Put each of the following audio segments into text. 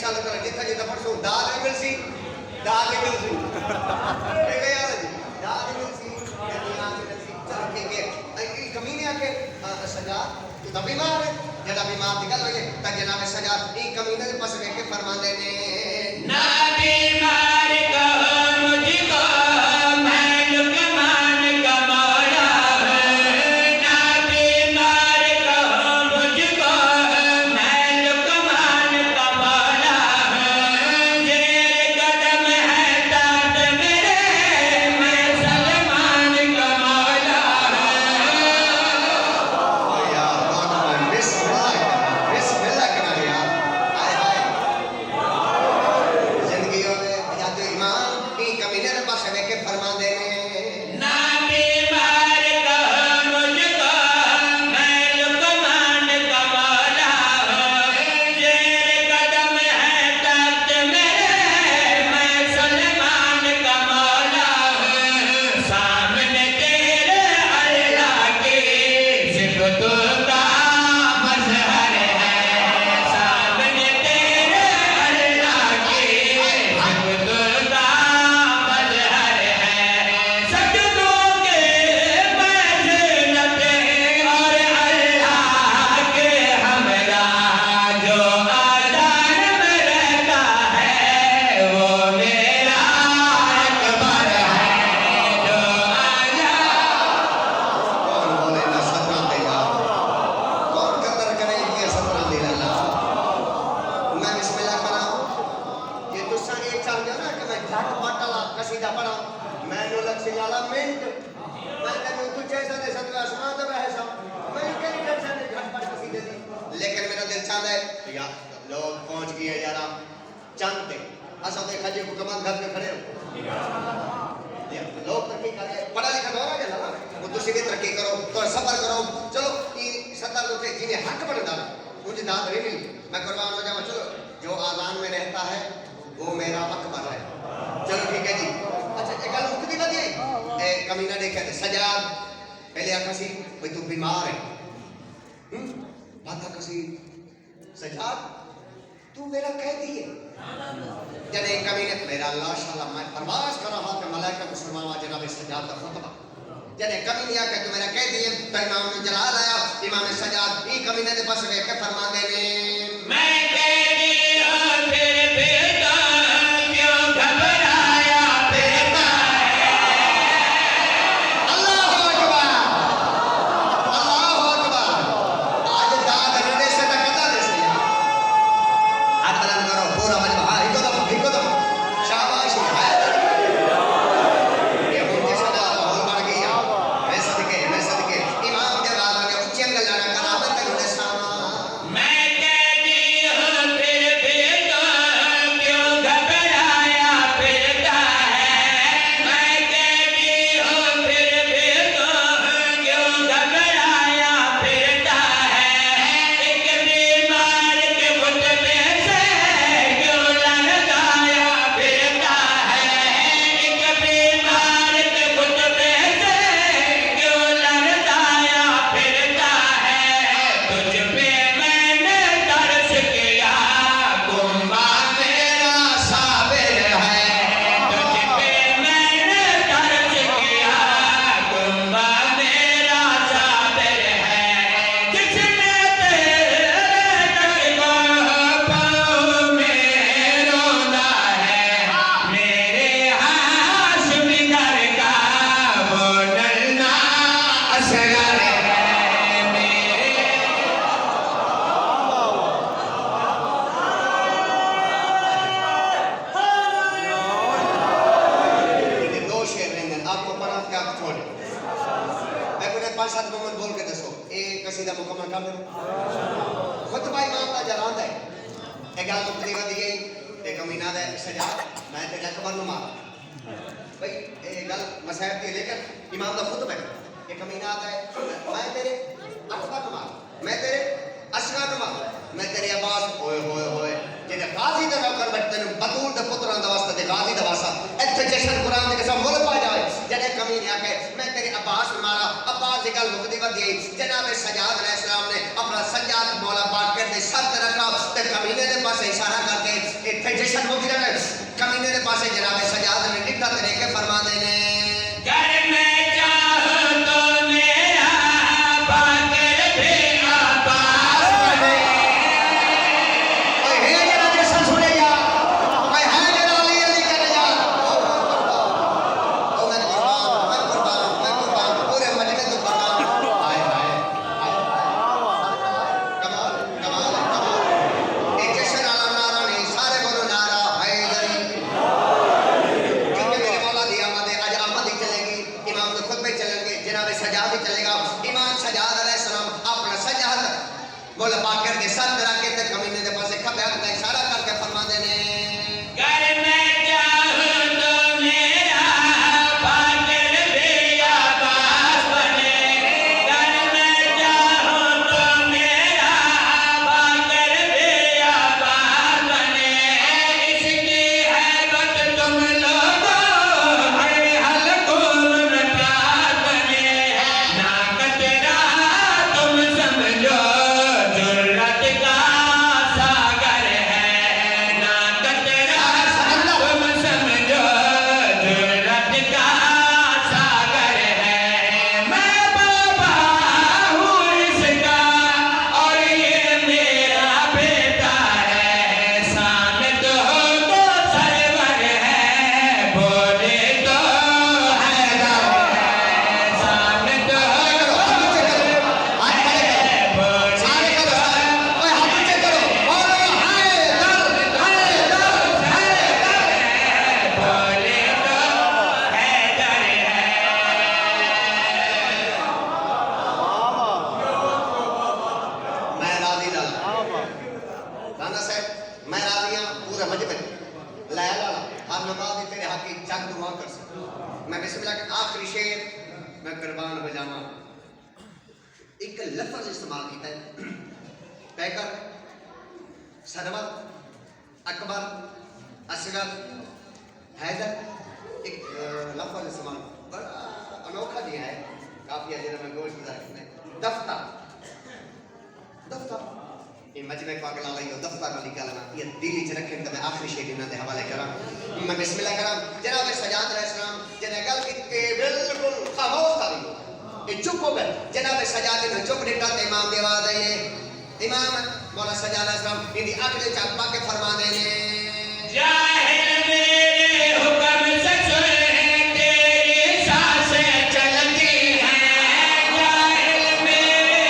इंशाअल्लाह ताला जिथा जिथा पढ़सो दाद भी मिलसी दाद भी मिलसी ठीक है यार जी दाद भी मिलसी दुनिया में मिलसी चलो ठीक है आई कमीने आके सजाद तू तो बीमार है जदा बीमार निकल गए ता जनाब सजाद ई कमीने दे पास रह के फरमांदे ने ना बीमार कहो मुझको मैं लुकमान का मौला हूँ ना बीमार कहो मुझको मैं लुकमान का मौला हूँ जेर कदम है दाद मेरे मैं सलमान का मौला हूँ। ओ यार कौन बिस्मिल्लाह करा यार हाय हाय जिंदगियों में या तो ईमान ई कमीने दे पास रह के फरमांदे ने ना बीमार कहो मुझको मैं लुकमान का मौला हूँ जेर कदम है दर्द मेरे मैं सलमान का मौला हूँ सामने तेरे अल्लाह की सिफतों का मजहर है सामने तेरे अल्लाह की सिफतों का मजहर है सजदों के मजनते और अल्लाह के हमरा जो आजान में रहता है वो मेरा अकबर है जो कौन बोले ना सतना दे यार कौन कदर करे ये सतना दे अल्लाह मैं बिस्मिल्लाह करा ये तुसा एक चाह ना कि मैं झट पटला कसीदा पढ़ा मैं नो लग सियाला मिनट मैं तेन तू जैसा दे सदवा सुना दे रहे सब मैं कई टेंशन ने झट पट कसीदे दी लेकिन मेरा दिल चाहता है यार लोग पहुंच गए यार चंद पे असा देखा जी हुकूमत घर में खड़े हो लोग तरक्की कर रहे पढ़ा लिखा दौरा जला ना वो तुसी भी तरक्की करो तो सब्र करो चलो ये 70 लोग जिन्हें हक बनदा मुझे दाद नहीं मिली मैं कुर्बान हो जाऊं चलो जो आजान में रहता है वो मेरा अकबर है चलो ठीक है जी अच्छा एक गल मुक्ति ना दी ए कमीना ने कहते सजाद पहले आखा सी भाई तू बीमार है बात आखा सी सजाद तू मेरा कह दिए जब एक कमीने मेरा अल्लाह शाला मैं परवाज कर रहा कि मलाइका को सुनवावा जनाब सजाद का खुतबा जब एक कमीने आके तू मेरा कह दिए तो इमाम ने जलाल आया इमाम सजाद ई कमीने दे पास रह के फरमांदे ने मैं तेरी फिर बेटा क्यों घबराया फिरता है अल्लाहु अकबर आज दाद रने से न कदा दे से हाथ बुलंद करो पूरा मजमा हां हिको दम शाबाश है ये मुझे सदा माहौल बन गया मैं सदके इमाम के बाद ने उच्च गल्ला करा बंदे ने सामा मैं कहती हूँ फिर बेटा क्यों घबराया फिरता है मैं कहती हूँ फिर बेटा क्यों घबराया फिरता है एक बीमार के मुतबे से क्यों लड़काया फिरता है एक बीमार के मुतबे से क्यों लड़काया फिरता है तुझ पे मैंने तरस किया कुंबा मेरा साबिर है तुझ पे मैंने तरस किया कुंबा मेरा साबिर है जिसने तेरे दर को पाँव में रोना है मेरे हाशमी घर का वो नन्हा असगर है मेरे ये दो शेर रहेंगे आपको पढ़ा क्या छोड़े मैं कुछ 5-7 मोमेंट बोल के दसो एक कसीदा मुकम्मल कर दो खुतबा इमाम का जरांद है एक गल मुक्ति वधी गई एक कमीना दे सजाद मैं तेरे अकबर नु मार भाई ये गल मसाइब की लेकिन इमाम का खुतबा है एक कमीना आता है मैं तेरे अकबर नु मार मैं तेरे असगर नु मार मैं तेरे अब्बास होए होए होए जेने गाजी दा नौकर बैठते नु बतूल दे पुत्रां दा वास्ते ते गाजी दा वासा इत्थे जशन कुरान दे कसम मुल पा जाए जेने कमीने आके मैं तेरे अब्बास नु मारा अब्बास दी गल मुक्ति वधी जनाब सजाद अलैहिस्सलाम ने अपना सज्जाद मौला पाक के सर ते रखा ते कमीने दे पासे इशारा करके इत्थे जशन मुकी रहे कमीने दे पासे जनाब सजाद ने निकटा तरीके फरमा देने घर में चाहो तो मेरा बाकर भी आबाद बने कोई है जरा जशन सुने यार कोई है जरा अली अली करे यार ओ मैं कुर्बान पूरे मजमे तो कुर्बान हाय हाय कमाल कमाल कमाल एक जशन आला नारा नहीं सारे बोलो नारा हैदरी क्योंकि मेरे मौला दी आमद है आज आमद ही चलेगी इमाम तो खुद में चलेंगे जनाब सजाद ही चलेगा इमाम सजाद अलैहिस्सलाम अपना सजाद बोल बाकर के साथ रखे ते कमीने दे पासे खबे हाथ का इशारा करके फरमा देने घर में चाहो तो मेरा बाकर भी आबाद बने घर में चाहो तो मेरा बाकर भी आबाद बने इसकी हैबत तुम लोगों हर हलकों में प्यार बने ना कतरा तुम समझो जुर्रत का सागर है ना कतरा तुम समझो जुर्रत का सागर है मैं बाबा हूँ इसका और ये मेरा बेटा है सामत हो तो सरवर है बोले तो हैदर है सामत हो हाथ खड़े करो सारे करो ओए हाथ ऊंचे करो बोलो हैदर हैदर बोले तो हैदर है मैं राजी लाला राना साहब मैं राजी हूं पूरे मजमे ला ला हर नमाज तेरे हक की चक दुआ कर सकता मैं बिस्मिल्लाह के आखिरी शेर मैं कुर्बान हो जावा एक लफ्ज इस्तेमाल किया है पैकर सरवर अकबर असगर हैदर एक लफ्ज इस्तेमाल बड़ा अनोखा दिया है काफी अजर में गोश गुजार करने दफ्तर दफ्तर ये मजमे को अगला लाइयो दफ्तर वाली कलमा ये दिल च रखे तो मैं आखिरी शेर इन्हां दे हवाले करा मैं बिस्मिल्लाह करा जनाब सजाद अलैहिस्सलाम जने गल की बिल्कुल खामोश था ये चुप हो गए जनाब सजाद ने चुप निटा ते इमाम की आवाज आई इमाम मौला सजाद अलैहिस्सलाम इनकी अकल च पा के फरमा देने जाहिल मेरे हुक्म से सुन तेरी सांसें चलती हैं जाहिल मेरे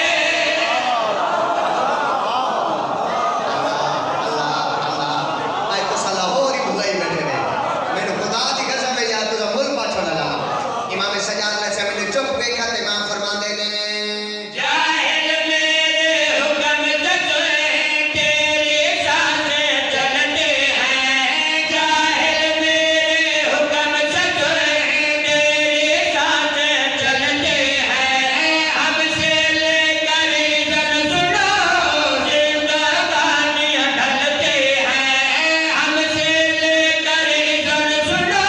आई तो साला और ही भुलाई बैठे हुए मैंने खुदा की कसम है यार तुझा मुल्क पाछो लगा इमाम सजाद अलैहिस्सलाम ने चुप देखा ते इमाम फरमा देने जाहिल मेरे हुक्म से सुन तेरी सांसें चलती हैं जाहिल मेरे हुक्म से सुन तेरी सांसें चलती हैं हमसे लेकर इज़्ज़त सुनो जिंदगानियाँ ढलती हैं हमसे लेकर इज़्ज़त सुनो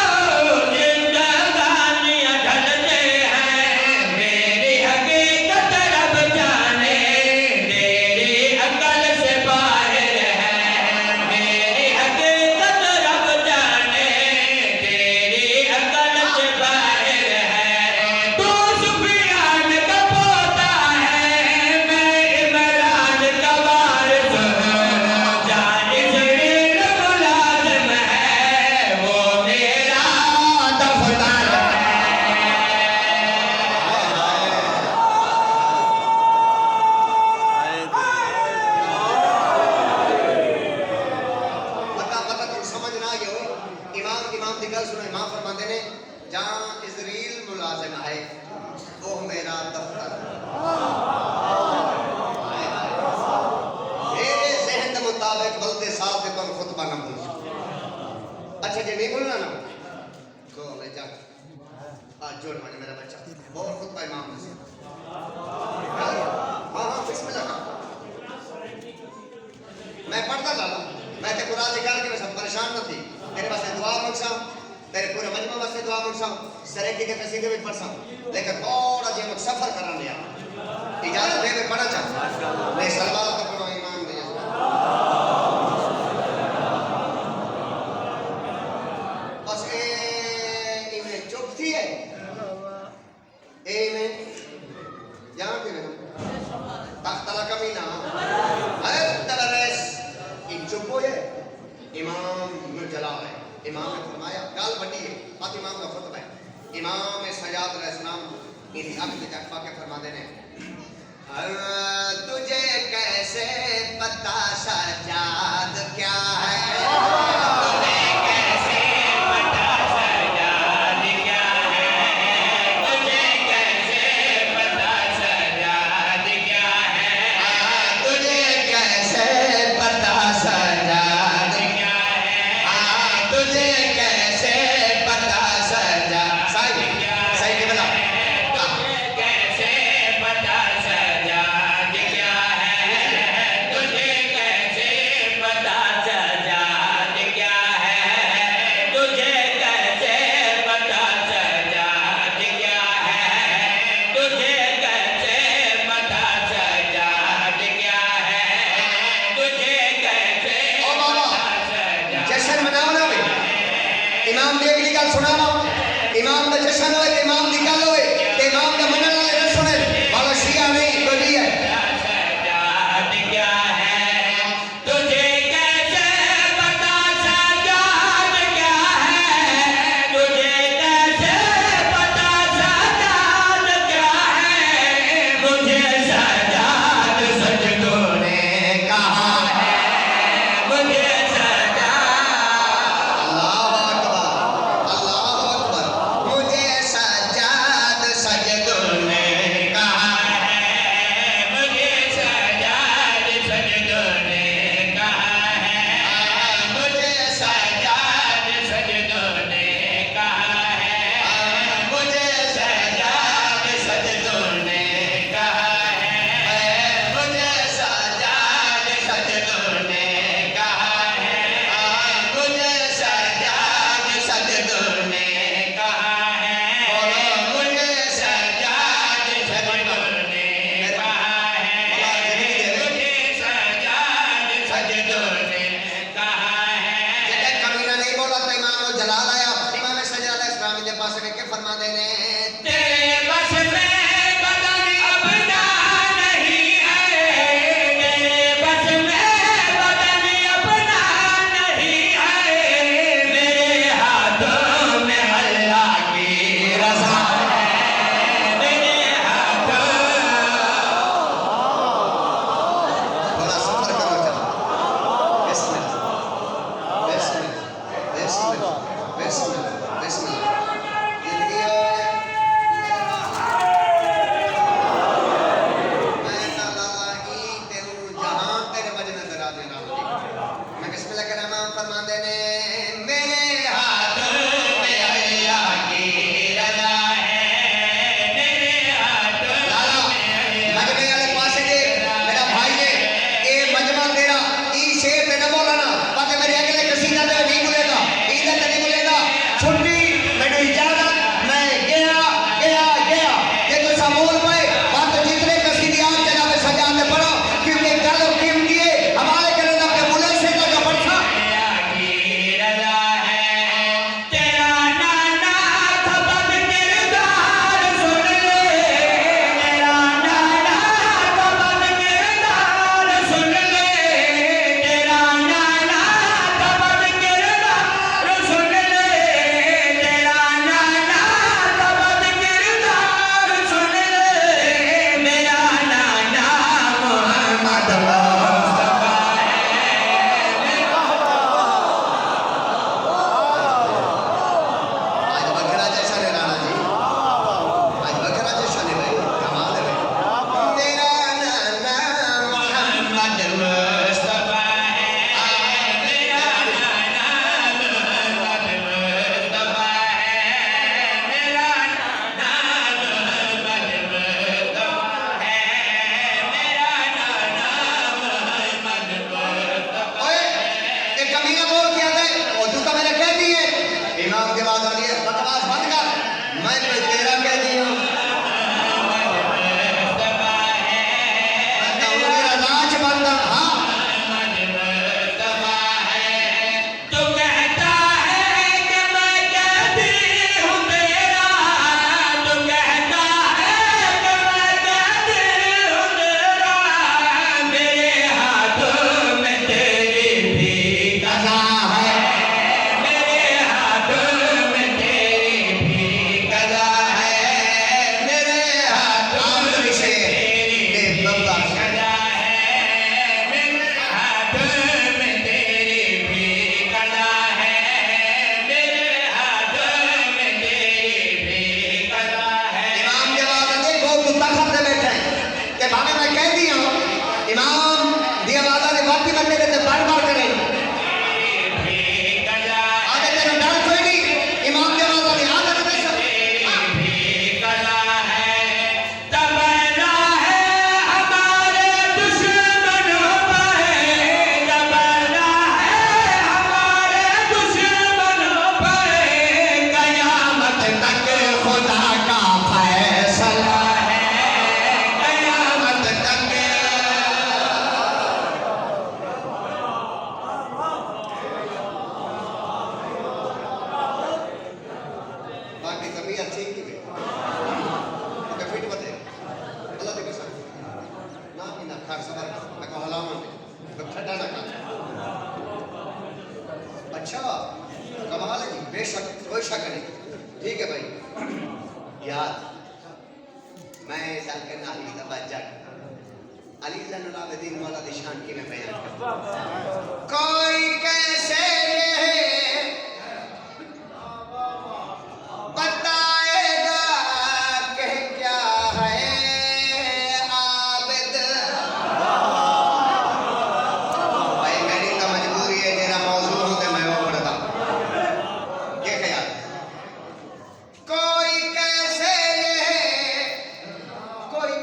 जिंदगानियाँ ढलती हैं मेरी हकीकत रब जाने तेरी अकल से बाहर है मेरी हकीकत रब जाने तेरी अकल से बाहर है तू सुफियान का पोता है मैं इमरान का वारिस हूँ जानिज़रीन मुलाज़िम है वो मेरा दफ्तर है पता पता तुम समझ ना आयो इमाम इमाम दी गल सुनो इमाम फरमाते ने जहां इजराइल मुलाजिम है वो मेरा दफ्तर मेरे ज़हन के मुताबिक बलते साहब के तुम खुतबा ना बोल अच्छा जे नहीं बोलना ना को ले जा आज जोड़ माने मेरा बच्चा और खुतबा इमाम ने हां हां बिस्मिल्लाह मैं पढ़ता था मैं ते कुरान निकाल के मैं सब परेशान न थी तेरे वास्ते दुआ मांगसा तेरे पूरे मजमा वास्ते दुआ मांगसा सरेकी के कसीदे भी पढ़सा लेकिन थोड़ा जे मैं सफर करना लिया इजाजत दे मैं पढ़ा चाह मैं सलवात का पढ़ो ईमान नहीं Jangan kira. Tak tala kami na. Ay, talares. Injumpo ye. Imam Nurjalal है. इमाम ने फरमाया गाल बड़ी है बात इमाम का खुतबा है इमाम सजाद अलैहिस्सलाम इसी अब के जख्फा के फरमाते हैं तुझे कैसे पता सजाद क्या है तुझे कैसे पता सजाद क्या है तुझे कैसे पता सजाद क्या है तुझे कैसे पता सजाद क्या है तुझे कैसे पता सजा साहिब साहिब के बता तुझे कैसे पता सजाद क्या है तुझे कैसे पता सजाद क्या है तुझे कैसे पता सजाद क्या है तुझे कैसे पता सजाद क्या है तुझे कैसे ओ बाबा जश्न मनाओ ना भाई इमाम ਦੀ ਅਗਲੀ ਗੱਲ ਸੁਣਾਵਾ इमाम ਦਾ जश्न होए ते इमाम ਦੀ ਗੱਲ होए ते इमाम ਦਾ ਮੰਨਣ ਵਾਲੇ ਨਾ ਸੁਣੇ ਵਾਲਾ ਸ਼ੀਆ ਨਹੀਂ ਕੋਈ है सजाद क्या है तुझे कैसे पता सजाद क्या है तुझे कैसे पता सजाद क्या है मुझे सजाद सजदों ने कहा है मुझे सजाद अल्लाह अकबर मुझे सजाद कर सबर मैं को हलाना नहीं मैं ठंडा ना कर अच्छा कमाल है जी बेशक कोई शक नहीं ठीक है भाई यार मैं जाकर ना ही दबा जाकर अली ज़ैनुल आबिदीन मौला दी शान की मैं बयान करता कोई कैसे बताएगा कि क्या है आबिद भाई मेरी तो मजबूरी है मेरा मौजूद होते मैं वो पढ़ता ये ख्याल कोई कैसे कोई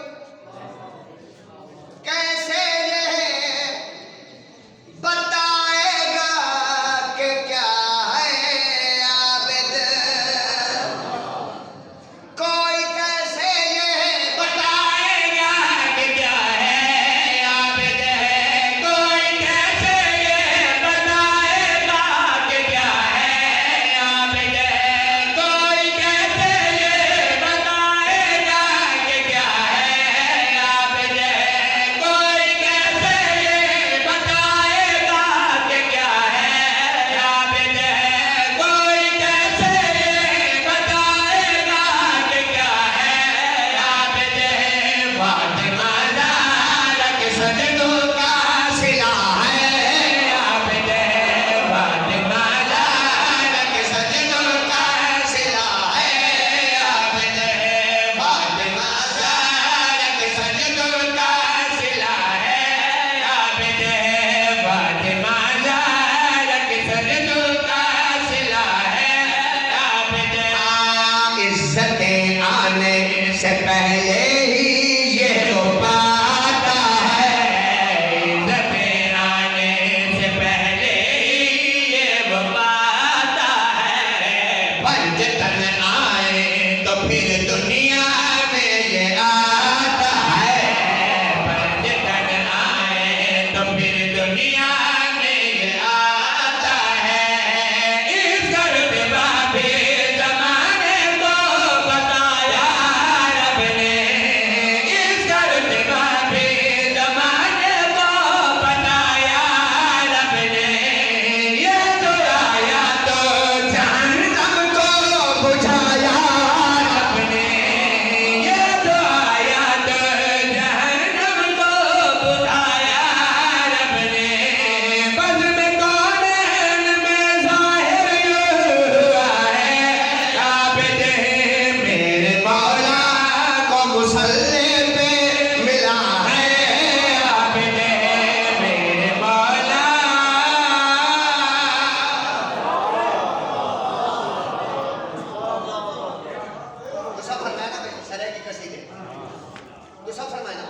कैसे बताएगा कि क्या है आबिद कोई कैसे बताएगा कि क्या है आबिद कोई कैसे बताएगा कि क्या है आबिद कोई कैसे बताएगा कि क्या है आबिद कोई कैसे बताएगा कि क्या है आबिद कोई कैसे बताएगा कि क्या है आबिद फातिमा ज़हरा के सजदों का सिला है आबिद फातिमा ज़हरा के सजदों का सिला है आबिद फातिमा ज़हरा के सजदों का सिला है आबिद फातिमा ज़हरा के सजदों का सिला है आबिद इज्जत आने से पहले ही ये तो पाता है इज़्ज़त आने से पहले ही ये वो पाता है पंजतन आए तो फिर दुनिया में ये आता है पंजतन आए तो फिर दुनिया में ये आता है इस गर्द बाबे ज़माने को बताया रब ने इस गर्द बाबे ज़माने को बताया रब ने ये तो आया तो जहन्नम को बुझाया रब ने ये तो आया तो जहन्नम को बुझाया रब ने बज़्म कौनैन में ज़ाहिर ये हुआ है आबिद मेरे मौला को मुसल्ले पे मिला है आबिद मेरे मौला दूसरा फरमाना भाई सरे की कसीदे दूसरा फरमाना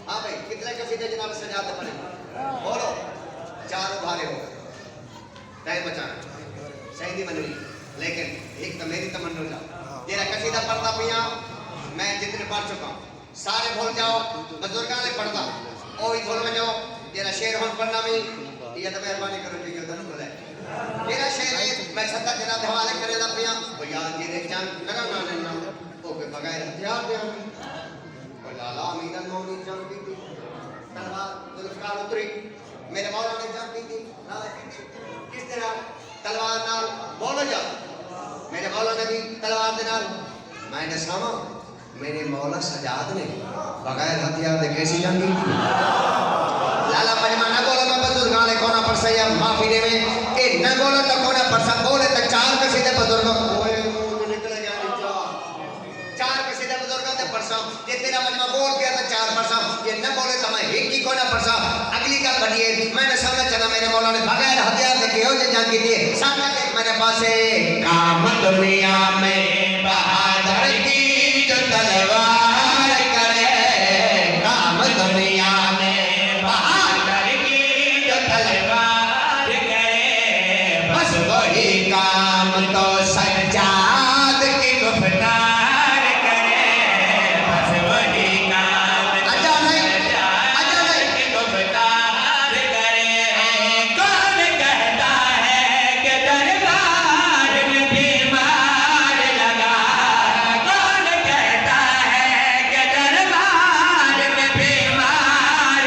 हाँ भाई कितने कसीदे जनाब सजाते पड़े बोलो चार उभारे हो गए टाइम बचाना सही नहीं मनवी लेकिन एक तो मेरी तमन्ना जा तेरा कसीदा पढ़ता पिया मैं जितने पढ़ चुका हूँ सारे भूल जाओ बुजुर्गां ने पढ़ता ओ ही भूल में जाओ तेरा शेर होन पढ़ना भी ये तो मेहरबानी करो जी धन बोले तेरा शेर है मैं सत्ता जनाब हवाले करेगा पिया ओ यार जी देख जान लगा ना लेना ओ के बगैर हथियार दे ओ लाला अमीरन मौनी जान की थी तलवार जुल्फकार उतरी मेरे मौला ने जान की थी लाला की थी किस तरह तलवार नाल बोलो जा मेरे मौला ने भी तलवार दे नाल मैंने सामा मेरे मौला सजाद ने बगैर हथियार दे कैसी जंगी की लाला पजमा न बोलो मैं बुजुर्गां ने कोना पर सही माफी देवे ए न बोलो तो कोना पर सब बोले तो चार कसीदे बुजुर्गों ओए मुंह निकल गया नीचा चार कसीदे बुजुर्गों दे परसा ये तेरा मजमा बोल गया तो चार परसा ये न बोले तो मैं एक ही कोना परसा अगली का बढ़िए मैंने समझ चला मेरे मौला ने बगैर हथियार दे केहो जे जंगी दी सामने के मेरे पास काम दुनिया में बहादुर की जो तलवार करे काम दुनिया में बहादुर की जो तलवार करे बस वही काम तो सज्जाद की गुफ्तार करे बस वही काम आजा नहीं की गुफ्तार करे कौन कहता है कि दरबार में बीमार लगा कौन कहता है कि दरबार में बीमार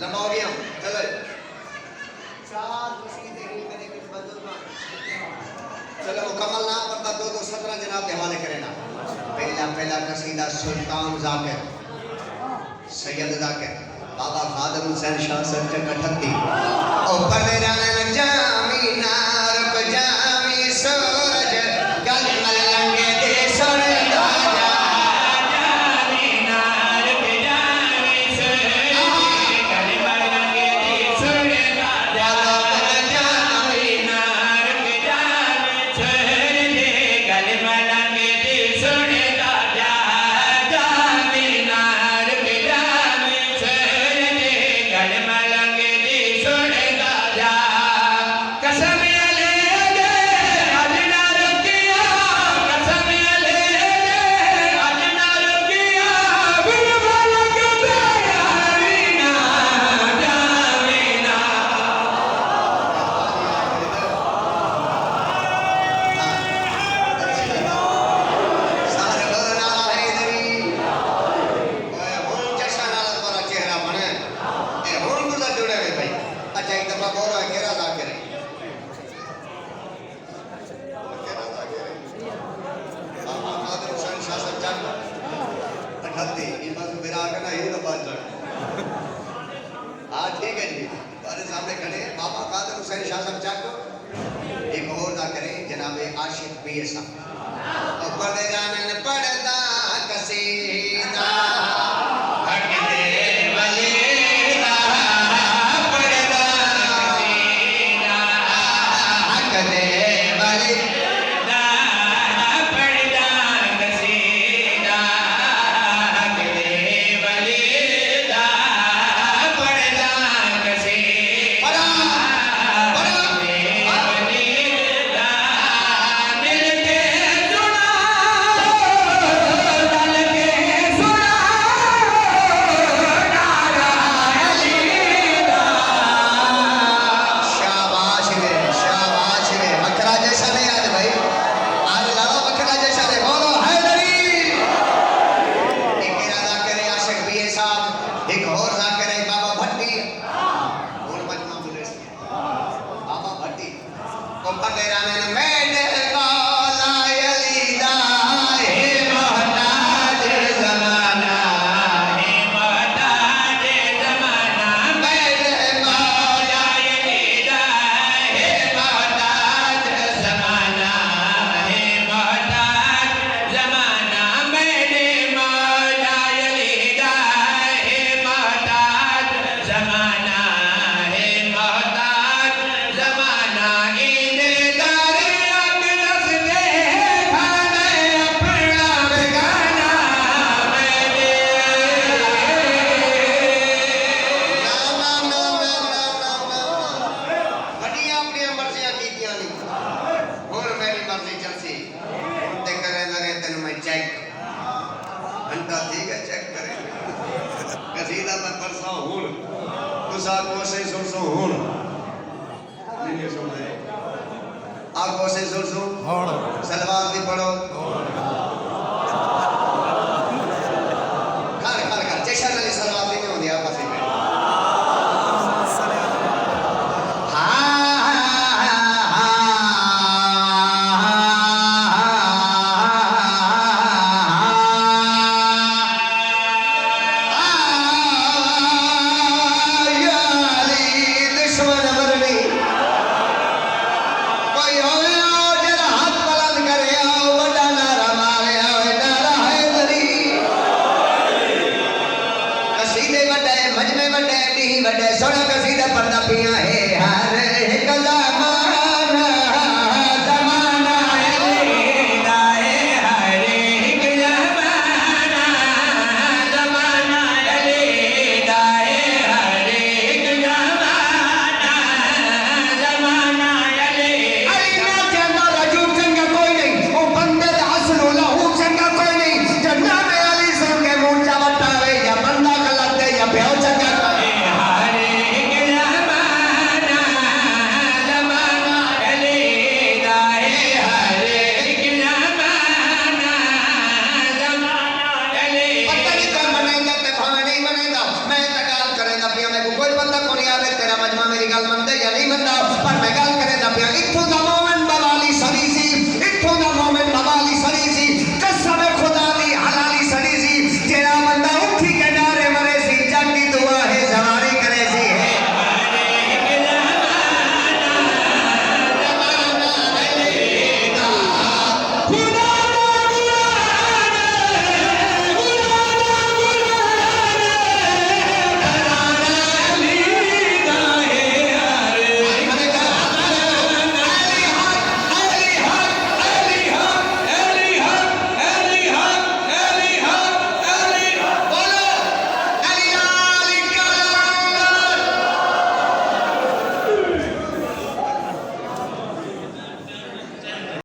लंबा हो गया चलो चार कसीदे ही मेरे कुछ बुजुर्ग चलो मुकम्मल ना पड़ता दो 17 जनाब के हवाले करें ना पहला कसीदा सुल्तान जाकिर सैयद जाकिर बाबा खादम हुसैन शाह सच्चा कठत्ती ऊपर दे जाने लग जामी नारक जामी सूरज गल मल लंगे दे सुन राजा जामी नारक जामी सूरज गल मल लंगे दे सुन राजा जामी नारक जामी सूरज गल मल लंगे दे सुन राजा जामी नारक जामी सूरज गल मल लंगे दे सुन राजा कसम ले दे अज ना रुकिया कसम ले दे अज ना रुकिया बिन मलक बेयारीना जामीना सारे बोल नारा हैदरी ओए हुन जैसा नारा तुम्हारा चेहरा बने ए हुन गुजर जुड़े हुए भाई अच्छा एक दफा बोलो है केरा जाकिर है केरा जाकिर है बाबा खादम हुसैन शाह सच्चा कठत्ती ये बस मेरा आगे ना ये तो बात चढ़ हाँ ठीक है जी तुम्हारे सामने खड़े हैं बाबा खादम हुसैन शाह सच्चा को एक और जाकिर है जनाब आशिक पीएसा ऊपर दे जाने ने पड़दा कसीदा हक दे वलीदा पड़दा कसीदा हक दे वाली दा पड़दा कसीदा हक दे वलीदा पड़दा कसीदा बड़ा बड़ा वलीदा मिल के सुना दल के सुना नारा अलीदा शाबाश रे बकरा जैसा नहीं आज भाई आज लाला बकरा जैसा नहीं बोलो हैदरी एक मेरा जाकिर है आशिक बीए साहब एक और जाकिर है बाबा भट्टी और मजमा बोले बाबा भट्टी ऊपर दे जाने ने मैंने काला यलीदा हे मोहताज ज़माना हे मोहताज ज़माना मैंने मौला यलीदा हे मोहताज ज़माना हे मोहताज ज़माना मैंने मौला यलीदा हे मोहताज ज़माना हे मोहताज ज़माना इने दारे अकलस दे खाने अपना बेगाना मैंने ਵੱਡੀਆਂ ਆਪਣੀਆਂ ਮਰਜ਼ੀਆਂ ਕੀਤੀਆਂ ਨਹੀਂ ਹੁਣ ਮੇਰੀ ਮਰਜ਼ੀ ਚੱਲਸੀ ਹੁਣ ਤੇ ਕਰੇ ਨਰੇ ਤੈਨੂੰ ਮੈਂ ਚੈੱਕ ਘੰਟਾ ਠੀਕ ਹੈ ਚੈੱਕ ਕਰੇ ਕਸੀਦਾ ਮੈਂ ਪਰਸਾ ਹੁਣ ਤੁਸਾਂ ਕੋਸੇ ਸੁਣਸੋ ਹੁਣ ਨਹੀਂ ਸੁਣਦੇ ਆ ਕੋਸੇ ਸੁਣਸੋ ਹੁਣ ਸਲਵਾਰ ਦੀ ਪੜੋ